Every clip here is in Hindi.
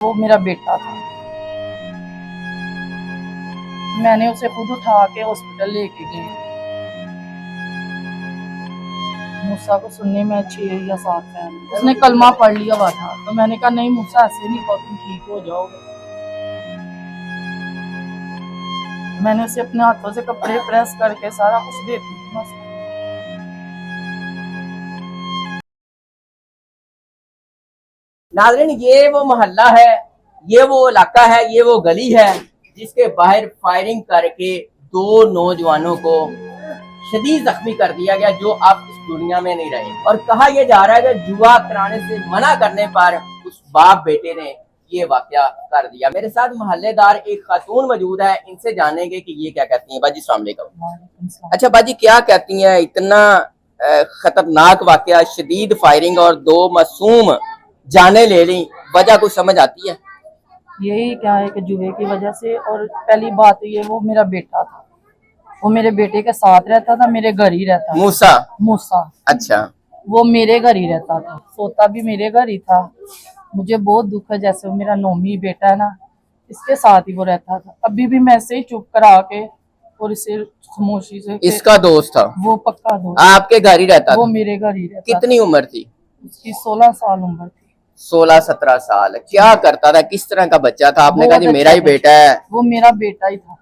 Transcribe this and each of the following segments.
वो मेरा बेटा था। मैंने उसे खुद उठा के हॉस्पिटल लेके गई। मूसा को सुनने में 6 या 7 साल, उसने कलमा पढ़ लिया हुआ था। तो मैंने कहा नहीं मूसा, ऐसे नहीं कहो, तुम ठीक हो जाओगे। मैंने उसे अपने हाथों से कपड़े प्रेस करके सारा कुछ देती थी बस। नाज़रीन, ये वो मोहल्ला है, ये वो इलाका है, ये वो गली है जिसके बाहर फायरिंग करके 2 नौजवानों को शदीद जख्मी कर दिया गया, जो अब इस दुनिया में नहीं रहे। और कहा यह जा रहा है कि जुआ कराने से मना करने पर उस बाप बेटे ने ये वाकया कर दिया। मेरे साथ मोहल्लेदार एक खातून मौजूद है, इनसे जानेंगे कि ये क्या कहती हैं। बाजी अस्सलाम वालेकुम। अच्छा बाजी, क्या कहती हैं? इतना खतरनाक वाकया, शदीद फायरिंग और 2 मासूम जाने ले ली, वजह कुछ समझ आती है? यही क्या है कि जुए की वजह से। और पहली बात ये, वो मेरा बेटा था, वो मेरे बेटे के साथ रहता था, मेरे घर ही रहता था। मूसा? मूसा, अच्छा। वो मेरे घर ही रहता था, सोता भी मेरे घर ही था। मुझे बहुत दुख है, जैसे वो मेरा नौमी बेटा है ना, इसके साथ ही वो रहता था। अभी भी मैं ऐसे ही चुप करा के और इसे खामोशी से। इसका दोस्त था? वो पक्का दोस्त। आपके घर ही रहता वो था? मेरे घर ही रहता। कितनी उम्र थी उसकी 16 साल उम्र थी। 16-17 साल। क्या करता था? किस तरह का बच्चा था? आपने कहा जी मेरा ही बेटा है। वो मेरा बेटा ही था।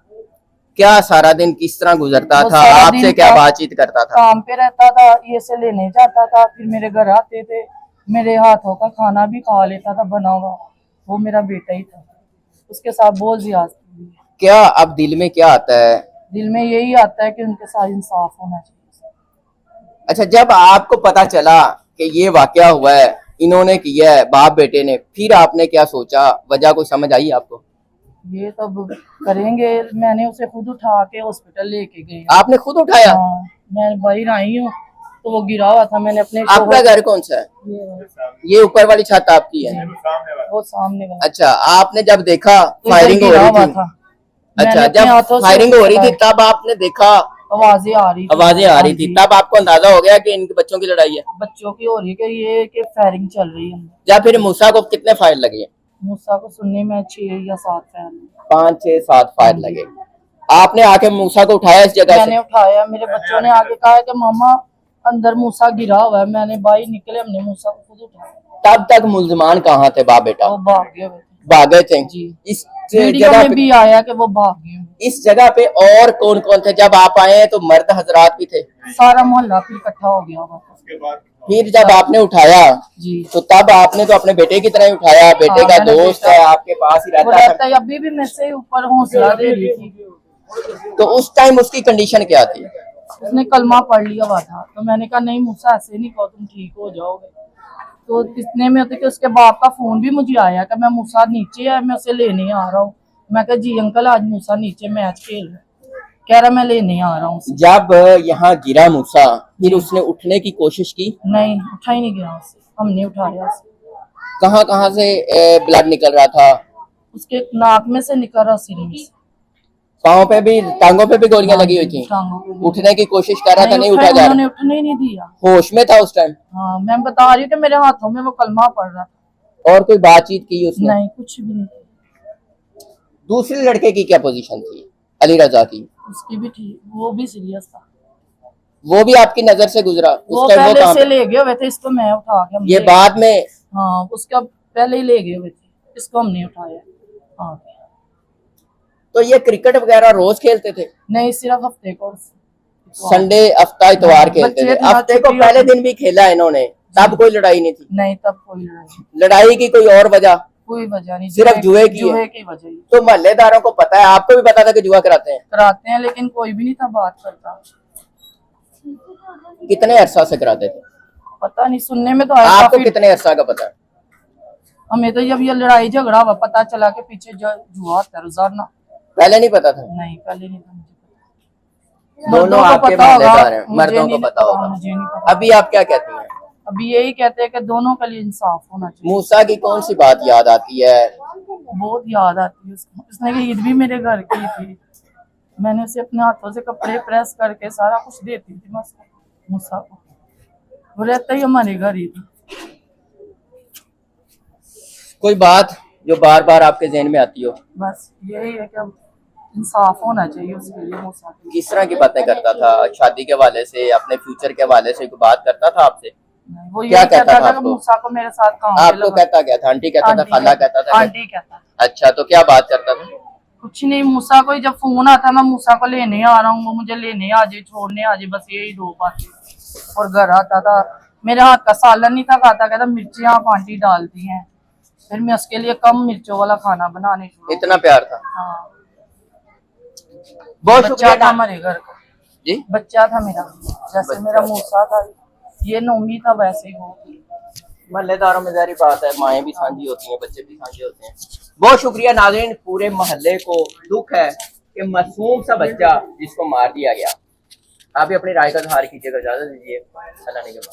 क्या सारा दिन किस तरह गुजरता था? आपसे क्या बातचीत करता था? काम पे रहता था, ये से लेने जाता था, फिर मेरे घर आते थे, मेरे हाथों का खाना भी खा लेता था बना हुआ। वो मेरा बेटा ही था, उसके साथ बहुत ज्यादा। क्या अब दिल में क्या आता है? दिल में यही आता है कि उनके साथ इंसाफ होना चाहिए। अच्छा, जब आपको पता चला कि ये वाकया हुआ है, इन्होंने किया है, बाप बेटे ने, फिर आपने क्या सोचा? वजह को समझ आई आपको? ये तब करेंगे। मैंने उसे खुद उठा के हॉस्पिटल लेके गई। आपने खुद उठाया? हाँ, मैं बाहर आई हूँ तो वो गिरा हुआ था। मैंने अपने आपका घर कौन सा है? ये ऊपर वाली छत आपकी है? वो सामने वाला। अच्छा, आपने जब देखा फायरिंग हो रही थी? अच्छा, जब फायरिंग हो रही थी तब आपने देखा आवाजें आ रही थी, तब आपको अंदाजा हो गया कि इनके बच्चों की लड़ाई है? बच्चों की हो रही है कि ये कि फायरिंग चल रही है। या फिर मूसा को कितने फायर लगे? मूसा को सुनने में 6 या 7 फायर। 5-6-7 फायर लगे। आपने आके मूसा को उठाया इस जगह से? मैंने उठाया, मेरे बच्चों ने आके कहा कि मामा अंदर मूसा गिरा हुआ है। मैंने बाहर निकले, हमने मूसा को खुद उठाया। तब तक मुल्जमान कहाँ थे बाप बेटा? वो भागे थे जी। इस वीडियो में भी आया कि वो भागे। इस जगह पे और कौन कौन थे जब आप आए? तो मर्द हजरात भी थे? सारा मोहल्ला फिर इकट्ठा हो गया। फिर जब आपने उठाया जी, तो तब आपने तो अपने बेटे की तरह ही उठाया? बेटे का दोस्त है, आपके पास ही रहता है। अभी भी मैं से ऊपर हौसला दे रही थी। तो उस टाइम उसकी कंडीशन क्या थी? उसने कलमा पढ़ लिया हुआ था। तो मैंने कहा नहीं मूसा, ऐसे नहीं कहो, तुम ठीक हो जाओगे। तो इतने में होते कि उसके बाप का फोन भी मुझे आया कि मैं मूसा नीचे है, मैं उसे लेने आ रहा हूँ। मैं कहा जी अंकल, आज मूसा नीचे मैच खेल रहा है। कह रहा मैं लेने आ रहा हूँ। जब यहाँ गिरा मूसा, फिर उसने उठने की कोशिश की? नहीं, उठा ही नहीं गया उसे, हमने उठाया उसे। कहाँ कहाँ से ब्लड निकल रहा था? उसके नाक में से निकल रहा, सिर में से। पाँव पे भी, टांगों पे भी गोलियां लगी हुई थी? उठने की कोशिश कर रहा था, नहीं उठा जा रहा? उठने ही नहीं दिया। होश में था उस टाइम? हाँ, मैं बता रही हूँ कि मेरे हाथों में वो कलमा पड़ रहा था। और कोई बातचीत की उसने? नहीं, कुछ भी नहीं। दूसरे लड़के की क्या पोजीशन थी? अली रजा की? उसकी भी ठीक, वो भी सीरियस था। वो भी आपकी नजर से गुजरा? वो पहले से ले गए हुए थे, इसको मैं उठा के। ये बाद में? हाँ, उसका पहले ही ले गए हुए थे, इसको हमने उठाया। हाँ। तो ये क्रिकेट वगैरह रोज खेलते थे? नहीं, सिर्फ हफ्ते को, संडे, हफ्ता, इतवार खेलते थे। हफ्ते को पहले दिन भी खेला इन्होंने, तब कोई लड़ाई नहीं थी? नहीं, तब कोई लड़ाई की कोई और वजह? कोई वजह नहीं, सिर्फ जुए की वजह। तो मोहल्लेदारों को पता है, आपको भी पता था कि जुआ कराते हैं? लेकिन कोई भी नहीं था बात करता। कितने अरसा से कराते थे? पता नहीं, सुनने में तो आपको कितने अरसा का पता है? हमें तो जब ये लड़ाई झगड़ा हुआ पता चला कि पीछे जुआ होता है रोजाना। पहले नहीं पता था? नहीं, पहले नहीं था मुझे। दोनों आपके मोहल्लेदार हैं, मर्दों को पता होगा। मुझे नहीं पता। अभी आप क्या कहती हैं? अभी यही कहते हैं कि दोनों के लिए इंसाफ होना चाहिए। मूसा की कौन सी बात याद आती है? बहुत याद आती है उसको। उसने कि ईद भी मेरे घर की थी, मैंने उसे अपने हाथों से कपड़े प्रेस करके सारा कुछ देती थी बस मूसा को। वो रहता ही हमारे घर ही था। कोई बात जो बार बार आपके जहन में आती हो? बस यही है कि इंसाफ होना चाहिए उसके लिए मूसा के लिए। किस तरह की बातें करता था? शादी के हवाले से, अपने फ्यूचर के हवाले से कोई बात करता था आपसे? वो क्या यही कहता कहता था था कि आपको? मूसा को मेरे साथ काम पे आपको लगा। कहता क्या था? आंटी कहता था, आंटी खाला कहता था? आंटी कहता। अच्छा, तो क्या बात करता था? कुछ नहीं, मूसा को ही जब फोन आता मैं मूसा को लेने आ रहा हूँ, वो मुझे लेने आ जाए, छोड़ने आ जाए, बस यही दो बातें। और घर आता था, मेरे हाथ का सालन नहीं था खाता, कहता मिर्ची आप आंटी डालती हैं। फिर मैं उसके लिए कम मिर्चों वाला खाना बनाने शुरू। इतना प्यार था? हाँ, बहुत बच्चा शुक्रिया था हमारे घर का, जी। बच्चा था मेरा, जैसे बच्चा मेरा था। मूसा था, ये नोमी था, वैसे ही वो। मोहल्लेदारों में जारी बात है, माएँ भी साझी होती हैं, बच्चे भी साझे होते हैं। बहुत शुक्रिया नाज़रीन, पूरे मोहल्ले को दुख है कि मासूम सा बच्चा जिसको मार दिया गया। आप भी अपनी राय का इज़हार कीजिएगा, इजाज़त दीजिए। अल्लाह ने के बाद।